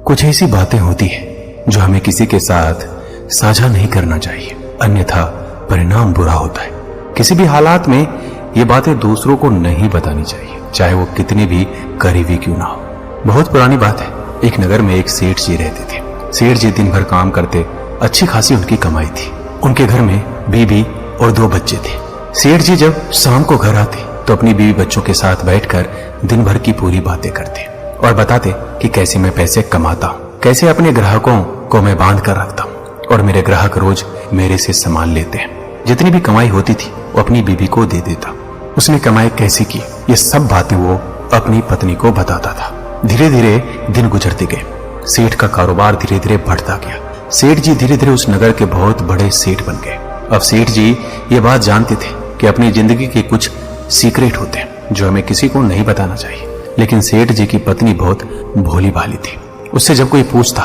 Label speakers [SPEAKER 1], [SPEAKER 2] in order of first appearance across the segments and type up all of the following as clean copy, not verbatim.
[SPEAKER 1] कुछ ऐसी बातें होती हैं जो हमें किसी के साथ साझा नहीं करना चाहिए, अन्यथा परिणाम बुरा होता है। किसी भी हालात में ये बातें दूसरों को नहीं बतानी चाहिए, चाहे वो कितनी भी करीबी क्यों ना हो। बहुत पुरानी बात है, एक नगर में एक सेठ जी रहते थे। सेठ जी दिन भर काम करते, अच्छी खासी उनकी कमाई थी। उनके घर में बीवी और 2 बच्चे थे। सेठ जी जब शाम को घर आते तो अपनी बीवी बच्चों के साथ बैठकर दिन भर की पूरी बातें करते और बताते कि कैसे मैं पैसे कमाता हूँ, कैसे अपने ग्राहकों को मैं बांध कर रखता हूँ और मेरे ग्राहक रोज मेरे से सामान लेते हैं। जितनी भी कमाई होती थी वो अपनी बीवी को दे देता। उसने कमाई कैसे की, ये सब बातें वो अपनी पत्नी को बताता था। धीरे धीरे दिन गुजरते गए। सेठ का कारोबार धीरे धीरे बढ़ता गया। सेठ जी धीरे धीरे उस नगर के बहुत बड़े सेठ बन गए। अब सेठ जी ये बात जानते थे कि अपनी जिंदगी के कुछ सीक्रेट होते हैं जो हमें किसी को नहीं बताना चाहिए। लेकिन सेठ जी की पत्नी बहुत भोली भाली थी। उससे जब कोई पूछता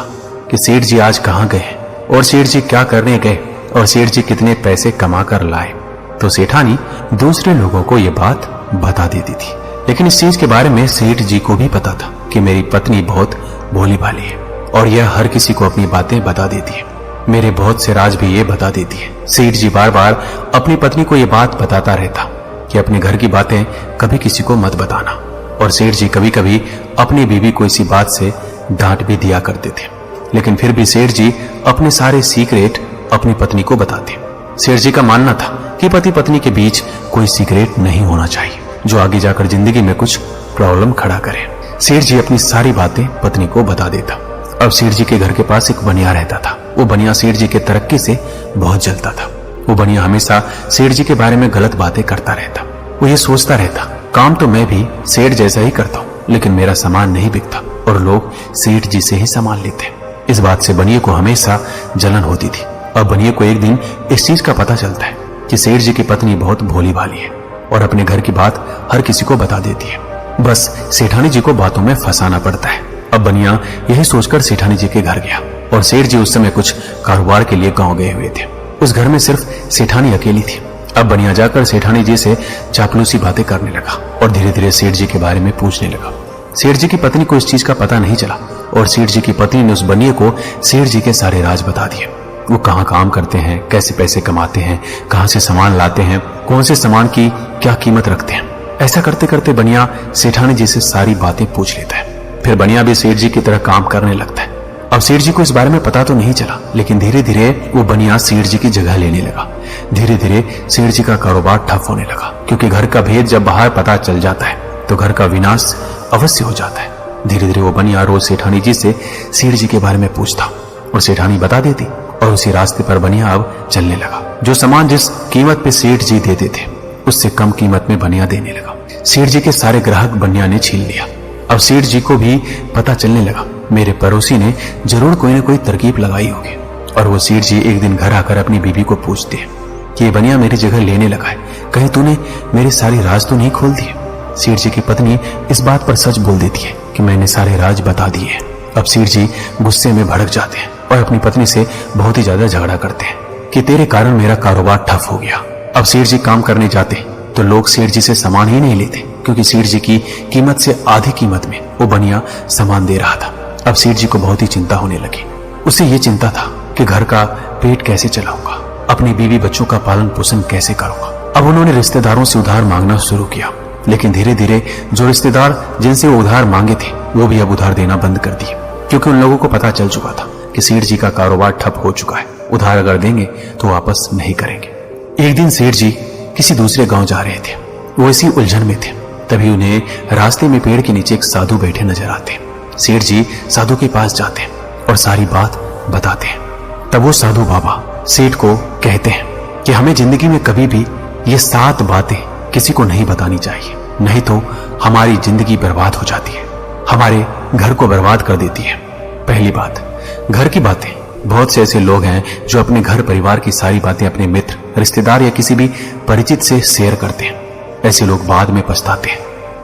[SPEAKER 1] कि सेठ जी आज कहाँ गए और सेठ जी क्या करने गए और सेठ जी कितने पैसे कमा कर लाए, तो सेठानी दूसरे लोगों को ये बात बता देती थी। लेकिन इस चीज के बारे में सेठ जी को भी पता था कि मेरी पत्नी बहुत भोली भाली है और यह हर किसी को अपनी बातें बता देती है। मेरे बहुत से राज भी ये बता देती है। सेठ जी बार बार अपनी पत्नी को ये बात बताता रहता कि अपने घर की बातें कभी किसी को मत बताना। और सेठ जी कभी कभी अपनी बीवी को इसी बात से डांट भी दिया करते थे। लेकिन फिर भी सेठ जी अपने सारे सीक्रेट अपनी पत्नी को बताते। सेठ जी का मानना था कि पति पत्नी के बीच कोई सीक्रेट नहीं होना चाहिए जो आगे जाकर जिंदगी में कुछ प्रॉब्लम खड़ा करे। सेठ जी अपनी सारी बातें पत्नी को बता देता। अब सेठ जी के घर के पास एक बनिया रहता था। वो बनिया सेठ जी के तरक्की से बहुत जलता था। वो बनिया हमेशा सेठ जी के बारे में गलत बातें करता रहता। वो ये सोचता रहता, काम तो मैं भी सेठ जैसा ही करता हूँ, लेकिन मेरा सामान नहीं बिकता और लोग सेठ जी से ही सामान लेते हैं। इस बात से बनिए को हमेशा जलन होती थी। अब बनिए को एक दिन इस चीज का पता चलता है कि सेठ जी की पत्नी बहुत भोली भाली है और अपने घर की बात हर किसी को बता देती है। बस सेठानी जी को बातों में फंसाना पड़ता है। अब बनिया यही सोचकर सेठानी जी के घर गया और सेठ जी उस समय कुछ कारोबार के लिए गांव गए हुए थे। उस घर में सिर्फ सेठानी अकेली थी। अब बनिया जाकर सेठानी जी से चापलूसी बातें करने लगा और धीरे धीरे सेठ जी के बारे में पूछने लगा। सेठ जी की पत्नी को इस चीज का पता नहीं चला और सेठ जी की पत्नी ने उस बनिए को सेठ जी के सारे राज बता दिए। वो कहाँ काम करते हैं, कैसे पैसे कमाते हैं, कहाँ से सामान लाते हैं, कौन से सामान की क्या कीमत रखते हैं। ऐसा करते करते बनिया सेठानी जी से सारी बातें पूछ लेता है। फिर बनिया भी सेठ जी की तरह काम करने लगता है। अब सेठ जी को इस बारे में पता तो नहीं चला, लेकिन धीरे धीरे वो बनिया सेठ जी की जगह लेने लगा। धीरे धीरे सेठ जी का कारोबार ठप होने लगा, क्योंकि घर का भेद जब बाहर पता चल जाता है तो घर का विनाश अवश्य हो जाता है। धीरे धीरे वो बनिया रोज सेठानी जी से सेठ जी के बारे में पूछता और सेठानी बता देती और उसी रास्ते पर बनिया अब चलने लगा। जो सामान जिस कीमत पे सेठ जी देते थे उससे कम कीमत में बनिया देने लगा। सेठ जी के सारे ग्राहक बनिया ने छीन लिया। अब सेठ जी को भी पता चलने लगा मेरे पड़ोसी ने जरूर कोई न कोई तरकीब लगाई होगी। और वो सेठ जी एक दिन घर आकर अपनी बीवी को पूछते हैं कि ये बनिया मेरी जगह लेने लगा है, कहीं तूने मेरे सारे राज तो नहीं खोल दिए। सेठ जी की पत्नी इस बात पर सच बोल देती है कि मैंने सारे राज बता दिए हैं। अब सेठ जी गुस्से में भड़क जाते हैं और अपनी पत्नी से बहुत ही ज्यादा झगड़ा करते हैं कि तेरे कारण मेरा कारोबार ठप हो गया। अब सेठ जी काम करने जाते तो लोग सेठ जी से सामान ही नहीं लेते, क्योंकि सेठ जी की कीमत से आधी कीमत में वो बनिया सामान दे रहा था। अब सेठ जी को बहुत ही चिंता होने लगी। उसे ये चिंता था कि घर का पेट कैसे चलाऊंगा, अपनी बीवी बच्चों का पालन पोषण कैसे करूंगा। अब उन्होंने रिश्तेदारों से उधार मांगना शुरू किया, लेकिन धीरे धीरे जो रिश्तेदार जिनसे वो उधार मांगे थे वो भी अब उधार देना बंद कर दिए, क्योंकि उन लोगों को पता चल चुका था कि सेठ जी का कारोबार ठप हो चुका है। उधार अगर देंगे तो वापस नहीं करेंगे। एक दिन सेठ जी किसी दूसरे गांव जा रहे थे। वो इसी उलझन में थे, तभी उन्हें रास्ते में पेड़ के नीचे एक साधु बैठे नजर आते। सेठ जी साधु के पास जाते हैं और सारी बात बताते हैं। तब वो साधु बाबा सेठ को कहते हैं कि हमें जिंदगी में कभी भी ये 7 बातें किसी को नहीं बतानी चाहिए, नहीं तो हमारी जिंदगी बर्बाद हो जाती है, हमारे घर को बर्बाद कर देती है। पहली बात, घर की बातें। बहुत से ऐसे लोग हैं जो अपने घर परिवार की सारी बातें अपने मित्र, रिश्तेदार या किसी भी परिचित से शेयर करते हैं। ऐसे लोग बाद में पछताते हैं।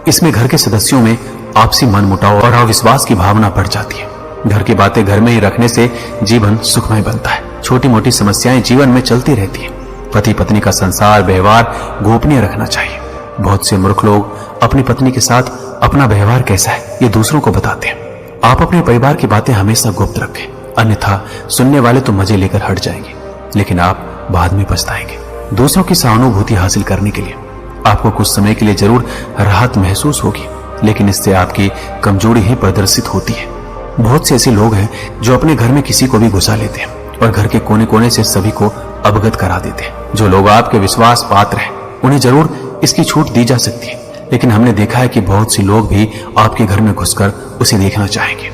[SPEAKER 1] इसमें घर के सदस्यों में आपसी मनमुटाव और अविश्वास की भावना बढ़ जाती है। घर की बातें घर में ही रखने से जीवन सुखमय बनता है। छोटी मोटी समस्याएं जीवन में चलती रहती है। पति पत्नी का संसार व्यवहार गोपनीय रखना चाहिए। बहुत से मूर्ख लोग अपनी पत्नी के साथ अपना व्यवहार कैसा है ये दूसरों को बताते हैं। आप अपने परिवार की बातें हमेशा गुप्त रखें, अन्यथा सुनने वाले तो मजे लेकर हट जाएंगे, लेकिन आप बाद में पछताएंगे। दूसरों की सहानुभूति हासिल करने के लिए आपको कुछ समय के लिए जरूर राहत महसूस होगी, लेकिन इससे आपकी कमजोरी ही प्रदर्शित होती है। बहुत से ऐसे लोग हैं जो अपने घर में किसी को भी घुसा लेते हैं और घर के कोने कोने से सभी को अवगत करा देते हैं। जो लोग आपके विश्वास पात्र हैं उन्हें जरूर इसकी छूट दी जा सकती है, लेकिन हमने देखा है कि बहुत से लोग भी आपके घर में घुसकर उसे देखना चाहेंगे,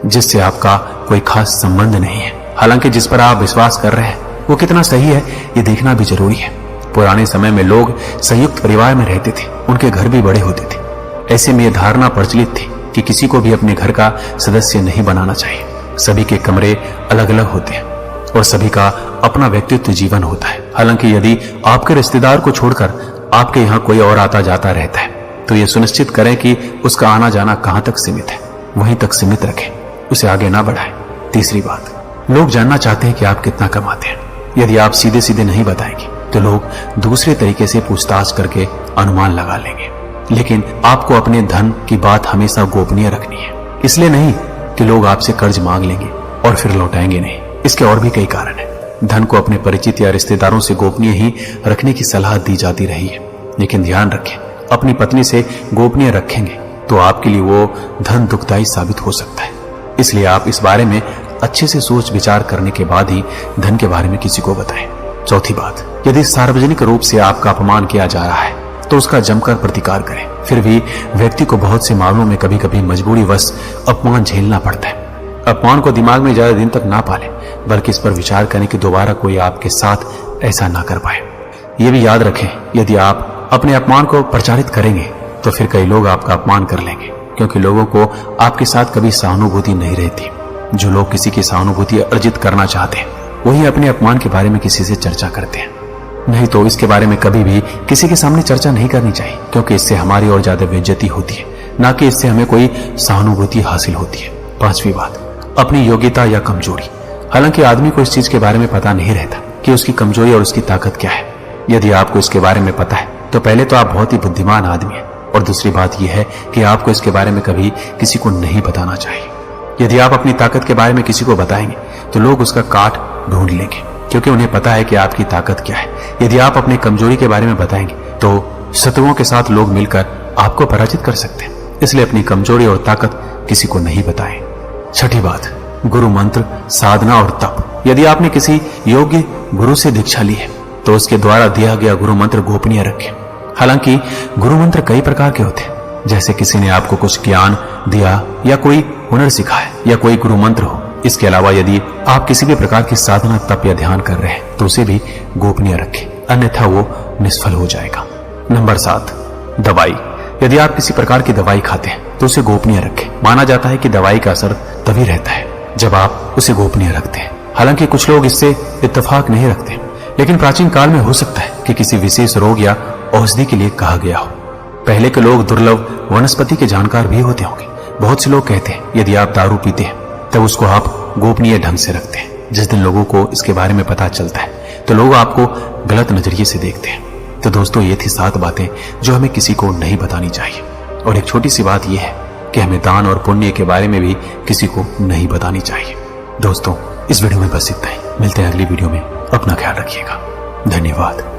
[SPEAKER 1] जिससे आपका कोई खास संबंध नहीं है। हालांकि जिस पर आप विश्वास कर रहे हैं वो कितना सही है ये देखना भी जरूरी है। पुराने समय में लोग संयुक्त परिवार में रहते थे, उनके घर भी बड़े होते थे। ऐसे में यह धारणा प्रचलित थी कि किसी को भी अपने घर का सदस्य नहीं बनाना चाहिए। सभी के कमरे अलग अलग होते हैं और सभी का अपना व्यक्तित्व जीवन होता है। हालांकि यदि आपके रिश्तेदार को छोड़कर आपके यहाँ कोई और आता जाता रहता है तो ये सुनिश्चित करें कि उसका आना जाना कहां तक सीमित है, वहीं तक सीमित रखें, उसे आगे ना बढ़ाएं। तीसरी बात, लोग जानना चाहते हैं कि आप कितना कमाते हैं। यदि आप सीधे सीधे नहीं बताएंगे तो लोग दूसरे तरीके से पूछताछ करके अनुमान लगा लेंगे, लेकिन आपको अपने धन की बात हमेशा गोपनीय रखनी है। इसलिए नहीं कि लोग आपसे कर्ज मांग लेंगे और फिर लौटाएंगे नहीं, इसके और भी कई कारण हैं। धन को अपने परिचित या रिश्तेदारों से गोपनीय ही रखने की सलाह दी जाती रही है, लेकिन ध्यान रखें, अपनी पत्नी से गोपनीय रखेंगे तो आपके लिए वो धन दुखदायी साबित हो सकता है। इसलिए आप इस बारे में अच्छे से सोच विचार करने के बाद ही धन के बारे में किसी को बताएं। चौथी बात, यदि सार्वजनिक रूप से आपका अपमान किया जा रहा है तो उसका जमकर प्रतिकार करें। फिर भी व्यक्ति को बहुत से मामलों में कभी कभी मजबूरी वश अपमान झेलना पड़ता है। अपमान को दिमाग में ज्यादा दिन तक ना पालें, बल्कि इस पर विचार करें कि दोबारा कोई आपके साथ ऐसा ना कर पाए। ये भी याद रखें, यदि आप अपने अपमान को प्रचारित करेंगे तो फिर कई लोग आपका अपमान कर लेंगे, क्योंकि लोगों को आपके साथ कभी सहानुभूति नहीं रहती। जो लोग किसी की सहानुभूति अर्जित करना चाहते हैं वही अपने अपमान के बारे में किसी से चर्चा करते हैं। नहीं तो इसके बारे में कभी भी किसी के सामने चर्चा नहीं करनी चाहिए, क्योंकि इससे हमारी और ज्यादा बेइज्जती होती है, ना कि इससे हमें कोई सहानुभूति हासिल होती है। पांचवी बात, अपनी योग्यता या कमजोरी। हालांकि आदमी को इस चीज के बारे में पता नहीं रहता कि उसकी कमजोरी और उसकी ताकत क्या है। यदि आपको इसके बारे में पता है तो पहले तो आप बहुत ही बुद्धिमान आदमी हैं, और दूसरी बात यह है कि आपको इसके बारे में कभी किसी को नहीं बताना चाहिए। यदि आप अपनी ताकत के बारे में किसी को बताएंगे तो लोग उसका काट ढूंढ लेंगे, क्योंकि उन्हें पता है कि आपकी ताकत क्या है। यदि आप अपनी कमजोरी के बारे में बताएंगे तो शत्रुओं के साथ लोग मिलकर आपको पराजित कर सकते हैं। इसलिए अपनी कमजोरी और ताकत किसी को नहीं बताएं। छठी बात, गुरु मंत्र, साधना और तप। यदि आपने किसी योग्य गुरु से दीक्षा ली है तो उसके द्वारा दिया गया गुरु मंत्र गोपनीय रखें। हालांकि गुरु मंत्र कई प्रकार के होते हैं, जैसे किसी ने आपको कुछ ज्ञान दिया या कोई हुनर सिखाया या कोई गुरु मंत्र हो। इसके अलावा यदि आप किसी भी प्रकार की साधना, तप या ध्यान कर रहे हैं तो उसे भी गोपनीय रखें, अन्यथा वो निष्फल हो जाएगा। नंबर 7, दवाई। यदि आप किसी प्रकार की दवाई खाते हैं तो उसे गोपनीय रखें। माना जाता है कि दवाई का असर तभी रहता है जब आप उसे गोपनीय रखते हैं। हालांकि कुछ लोग इससे इत्तेफाक नहीं रखते, लेकिन प्राचीन काल में हो सकता है कि किसी विशेष रोग या औषधि के लिए कहा गया हो। पहले के लोग दुर्लभ वनस्पति के जानकार भी होते होंगे। बहुत से लोग कहते हैं यदि आप दारू पीते हैं तब उसको आप गोपनीय ढंग से रखते हैं। जिस दिन लोगों को इसके बारे में पता चलता है तो लोग आपको गलत नजरिए से देखते हैं। तो दोस्तों, ये थी 7 बातें जो हमें किसी को नहीं बतानी चाहिए। और एक छोटी सी बात यह है कि हमें दान और पुण्य के बारे में भी किसी को नहीं बतानी चाहिए। दोस्तों, इस वीडियो में बस इतना ही। मिलते हैं अगली वीडियो में। अपना ख्याल रखिएगा। धन्यवाद।